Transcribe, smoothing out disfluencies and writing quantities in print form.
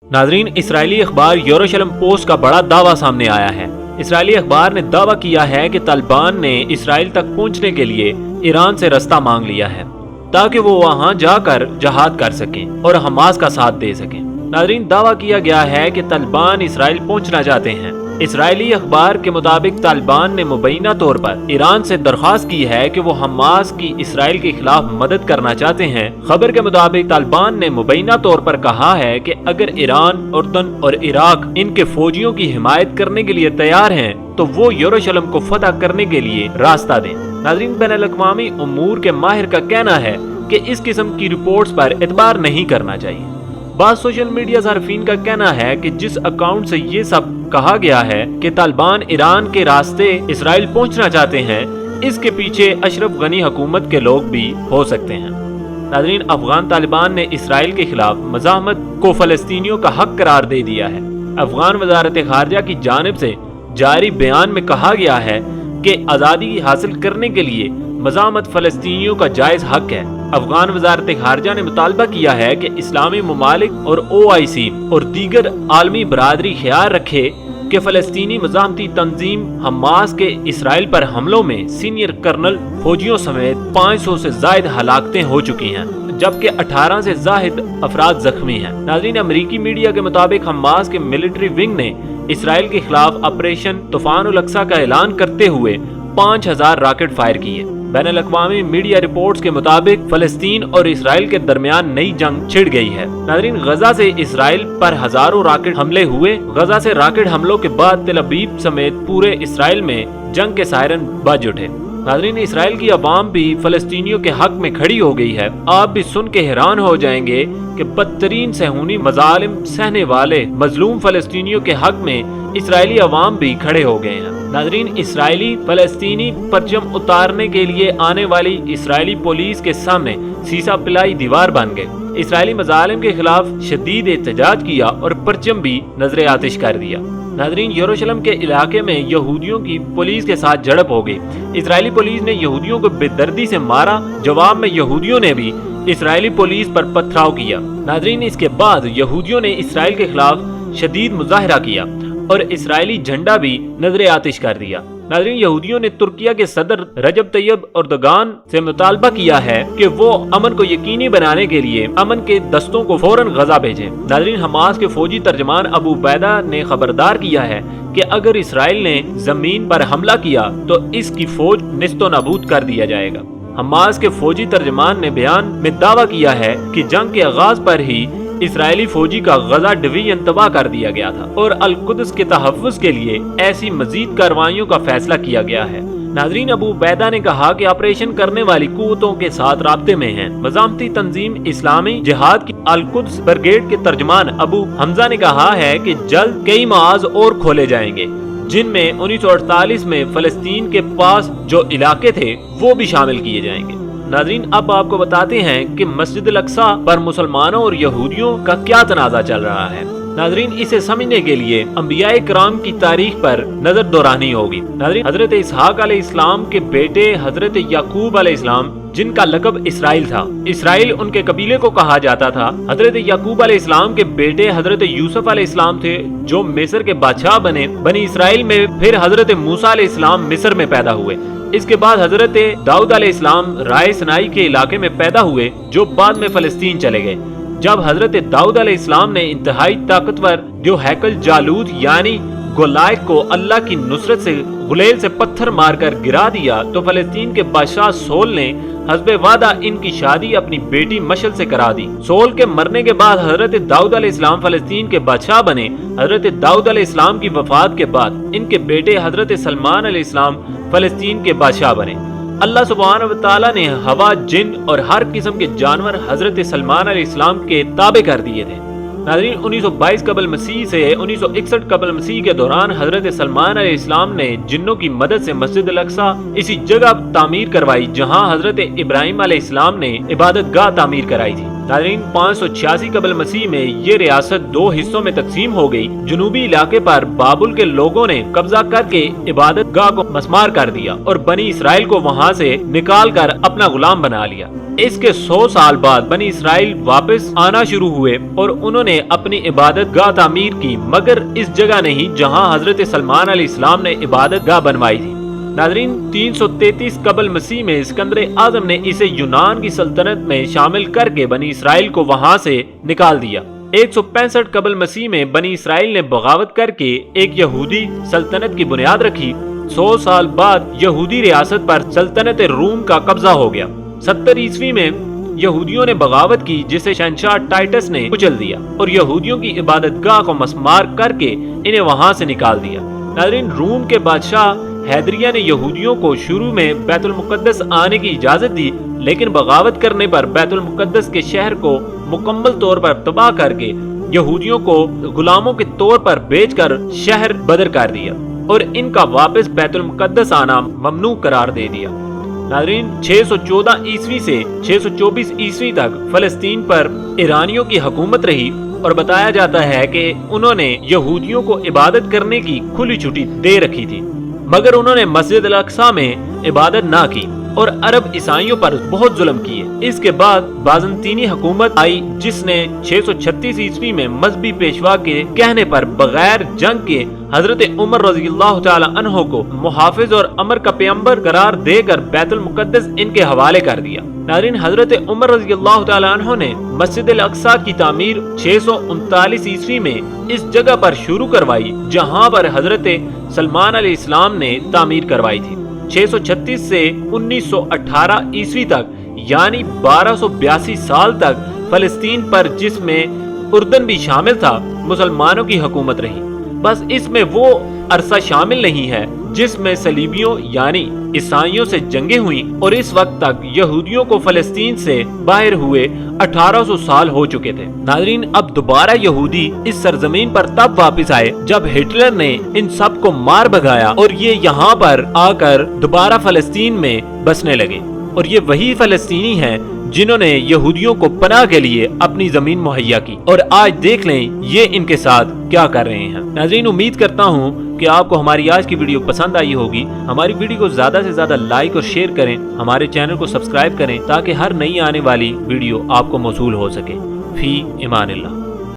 नाजरीन, इसराइली अखबार यरूशलेम पोस्ट का बड़ा दावा सामने आया है। इसराइली अखबार ने दावा किया है कि तालिबान ने इसराइल तक पहुंचने के लिए ईरान से रास्ता मांग लिया है ताकि वो वहां जाकर जहाद कर सकें और हमास का साथ दे सकें। नाजरीन, दावा किया गया है कि तालिबान इसराइल पहुंचना चाहते हैं। इसराइली अखबार के मुताबिक तालिबान ने मुबैना तौर पर ईरान से दरख्वास्त की है कि वो हमास की इसराइल के खिलाफ मदद करना चाहते हैं। खबर के मुताबिक तालिबान ने मुबैना तौर पर कहा है कि अगर ईरान, उर्दन और इराक इनके फौजियों की हिमायत करने के लिए तैयार हैं तो वो यरूशलेम को फतह करने के लिए रास्ता दें। नाज़रीन, बैनुल-अक़वामी उमूर के माहिर का कहना है कि इस किस्म की रिपोर्ट्स पर एतबार नहीं करना चाहिए। बाद सोशल मीडिया सार्फिन का कहना है कि जिस अकाउंट से ये सब कहा गया है कि तालिबान ईरान के रास्ते इसराइल पहुंचना चाहते हैं, इसके पीछे अशरफ गनी हुकूमत के लोग भी हो सकते हैं। नाज़रीन, अफगान तालिबान ने इसराइल के खिलाफ मज़ाहमत को फ़लस्तीनियों का हक करार दे दिया है। अफगान वज़ारत ख़ारजा की जानिब से जारी बयान में कहा गया है कि आज़ादी हासिल करने के लिए मज़ाहमत फ़लस्तीनियों का जायज़ हक है। अफगान वज़ारत ख़ारजा ने मुतालबा किया है कि इस्लामी ममालिक और OIC और दीगर आलमी बरादरी ख्याल रखे कि फ़लस्तीनी मज़ाहमती तंजीम हमास के इसराइल पर हमलों में सीनियर कर्नल, फौजियों समेत 500 से ज़ायद हलाकतें हो चुकी हैं, जबकि 18 से ज़ायद अफराद जख्मी हैं। नाज़रीन, अमरीकी मीडिया के मुताबिक हमास के मिलिट्री विंग ने इसराइल के खिलाफ ऑपरेशन तूफ़ान-उल-अक़सा का ऐलान करते हुए 5000 रॉकेट फायर किए। बैनुल-अक़वामी मीडिया रिपोर्ट्स के मुताबिक फ़लस्तीन और इसराइल के दरमियान नई जंग छिड़ गई है। नाज़रीन, गजा से इसराइल पर हजारों रॉकेट हमले हुए। गजा से रॉकेट हमलों के बाद तेल अवीव समेत पूरे इसराइल में जंग के सायरन बज उठे। नाज़रीन, इसराइल की अवाम भी फ़लस्तीनियों के हक में खड़ी हो गई है। आप भी सुन के हैरान हो जाएंगे कि बदतरीन सहूनी मज़ालिम सहने वाले मजलूम फ़लस्तीनियों के हक में इसराइली अवाम भी खड़े हो गए हैं। नाज़रीन, इसराइली फ़लस्तीनी परचम उतारने के लिए आने वाली इसराइली पुलिस के सामने सीसा पिलाई दीवार बन गए। इसराइली मज़ालिम के खिलाफ शदीद एहतजाज किया और परचम भी नजर आतिश कर दिया। नाज़रीन, यरूशलेम के इलाके में यहूदियों की पुलिस के साथ झड़प हो गई। इसराइली पुलिस ने यहूदियों को बेदर्दी से मारा। जवाब में यहूदियों ने भी इसराइली पुलिस पर पथराव किया। नाज़रीन, इसके बाद यहूदियों ने इसराइल के खिलाफ शदीद मुजाहरा किया और इसराइली झंडा भी नजर आतिश कर दिया। नाज़रीन, यहूदियों ने तुर्किया के सदर रजब तैयब एर्दोगान से मुतालबा किया है कि वो अमन को यकीनी बनाने के लिए अमन के दस्तों को फौरन गजा भेजें। नाज़रीन, हमास के फौजी तर्जमान अबू बैदा ने खबरदार किया है कि अगर इसराइल ने जमीन पर हमला किया तो इसकी फौज निस्तो नाबूद कर दिया जाएगा। हमास के फौजी तर्जमान ने बयान में दावा किया है कि जंग के आगाज पर ही इसराइली फौजी का गजा डिवीजन तबाह कर दिया गया था और अल-कुद्स के तहफ़्फ़ुज़ के लिए ऐसी मजीद कार्रवाइयों का फैसला किया गया है। नाज़रीन, अबू बैदा ने कहा कि ऑपरेशन करने वाली कुव्वतों के साथ राब्ते में हैं। मज़ाहमती तंजीम इस्लामी जिहाद की अल-कुद्स ब्रिगेड के तर्जमान अबू हमजा ने कहा है कि जल्द कई मआज़ और खोले जाएंगे, जिनमें 1948 में फ़लस्तीन के पास जो इलाके थे वो भी शामिल किए जाएंगे। नाज़रीन, अब आपको बताते हैं कि मस्जिद अल-अक़सा पर मुसलमानों और यहूदियों का क्या तनाज़ा चल रहा है। नाज़रीन, इसे समझने के लिए अंबियाए किराम की तारीख पर नजर दौरानी होगी। नाज़रीन, हजरत इसहाक अलैहिस्सलाम के बेटे हजरत याकूब अलैहिस्सलाम, जिनका लक़ब इसराइल था, इसराइल उनके कबीले को कहा जाता था। हजरत याकूब अलैहिस्सलाम के बेटे हजरत यूसुफ अलैहिस्सलाम थे जो मिस्र के बादशाह बने। बनी इसराइल में फिर हजरत मूसा अलैहिस्सलाम मिस्र में पैदा हुए। इसके बाद हजरत दाऊद अलैहिस्सलाम राय सनाई के इलाके में पैदा हुए जो बाद में फ़लस्तीन चले गए। जब हजरत दाऊद अलैहिस्सलाम ने इंतहाई ताकतवर जो हैकल जालूत यानी गोलायत को अल्लाह की नुसरत से गुलेल से पत्थर मारकर गिरा दिया तो फ़लस्तीन के बादशाह सोल ने हस्बे वादा इनकी शादी अपनी बेटी मशल से करा दी। सोल के मरने के बाद हजरत दाऊद अलैहिस्सलाम फ़लस्तीन के बादशाह बने। हजरत दाऊद अलैहिस्सलाम की वफात के बाद इनके बेटे हजरत सलमान अलैहिस्सलाम फ़लस्तीन के बादशाह बने। अल्लाह सुब्हानहू व तआला ने हवा, जिन और हर किस्म के जानवर हजरत सलमान अलैहिस्सलाम के ताबे कर दिए थे। नाज़रीन, 1922 कबल मसीह से 1961 कबल मसीह के दौरान हजरत सलमान अलैहिस्सलाम ने जिन्नों की मदद से मस्जिद अल-अक़सा इसी जगह तामीर करवाई जहां हजरत इब्राहिम अलैहिस्सलाम ने इबादत गाह तामीर कराई थी। ناظرین 586 قبل مسیح میں یہ ریاست دو حصوں میں تقسیم ہو گئی۔ جنوبی علاقے پر بابل کے لوگوں نے قبضہ کر کے عبادت گاہ کو مسمار کر دیا اور بنی اسرائیل کو وہاں سے نکال کر اپنا غلام بنا لیا۔ اس کے 100 سال بعد بنی اسرائیل واپس آنا شروع ہوئے اور انہوں نے اپنی عبادت گاہ تعمیر کی، مگر اس جگہ نہیں جہاں حضرت سلمان علیہ السلام نے عبادت گاہ بنوائی تھی۔ ناظرین 333 قبل مسیح میں اسکندر اعظم نے اسے یونان کی سلطنت میں شامل کر کے بنی اسرائیل کو وہاں سے نکال دیا۔ 165 قبل مسیح میں بنی اسرائیل نے بغاوت کر کے ایک یہودی سلطنت کی بنیاد رکھی۔ 100 سال بعد یہودی ریاست پر سلطنت روم کا قبضہ ہو گیا۔ 70 عیسوی میں یہودیوں نے بغاوت کی جسے شہنشاہ ٹائٹس نے کچل دیا اور یہودیوں کی عبادت گاہ کو مسمار کر کے انہیں وہاں سے نکال دیا۔ ناظرین روم کے بادشاہ حیدریہ نے یہودیوں کو شروع میں بیت المقدس آنے کی اجازت دی، لیکن بغاوت کرنے پر بیت المقدس کے شہر کو مکمل طور پر تباہ کر کے یہودیوں کو غلاموں کے طور پر بیچ کر شہر بدر کر دیا اور ان کا واپس بیت المقدس آنا ممنوع قرار دے دیا۔ ناظرین 614 عیسوی سے 624 عیسوی تک فلسطین پر ایرانیوں کی حکومت رہی اور بتایا جاتا ہے کہ انہوں نے یہودیوں کو عبادت کرنے کی کھلی چھٹی دے رکھی تھی، مگر انہوں نے مسجد الاقصی میں عبادت نہ کی اور عرب عیسائیوں پر بہت ظلم کیے۔ اس کے بعد بازنطینی حکومت آئی جس نے 636 عیسوی میں مذہبی پیشوا کے کہنے پر بغیر جنگ کے حضرت عمر رضی اللہ تعالی عنہ کو محافظ اور امر کا پیغمبر قرار دے کر بیت المقدس ان کے حوالے کر دیا۔ ناظرین حضرت عمر رضی اللہ تعالی عنہ نے مسجد الاقصی کی تعمیر 639 عیسوی میں اس جگہ پر شروع کروائی جہاں پر حضرت سلمان علیہ السلام نے تعمیر کروائی تھی۔ 636 سے 1918 عیسوی تک یعنی 1282 سال تک فلسطین پر جس میں اردن بھی شامل تھا مسلمانوں کی حکومت رہی۔ بس اس میں وہ عرصہ شامل نہیں ہے جس میں صلیبیوں یعنی عیسائیوں سے جنگیں ہوئیں اور اس وقت تک یہودیوں کو فلسطین سے باہر ہوئے 1800 سال ہو چکے تھے۔ ناظرین اب دوبارہ یہودی اس سرزمین پر تب واپس آئے جب ہٹلر نے ان سب کو مار بھگایا اور یہ یہاں پر آ کر دوبارہ فلسطین میں بسنے لگے، اور یہ وہی فلسطینی ہیں جنہوں نے یہودیوں کو پناہ کے لیے اپنی زمین مہیا کی، اور آج دیکھ لیں یہ ان کے ساتھ کیا کر رہے ہیں۔ ناظرین امید کرتا ہوں کہ آپ کو ہماری آج کی ویڈیو پسند آئی ہوگی۔ ہماری ویڈیو کو زیادہ سے زیادہ لائک اور شیئر کریں، ہمارے چینل کو سبسکرائب کریں تاکہ ہر نئی آنے والی ویڈیو آپ کو موصول ہو سکے۔ فی امان اللہ۔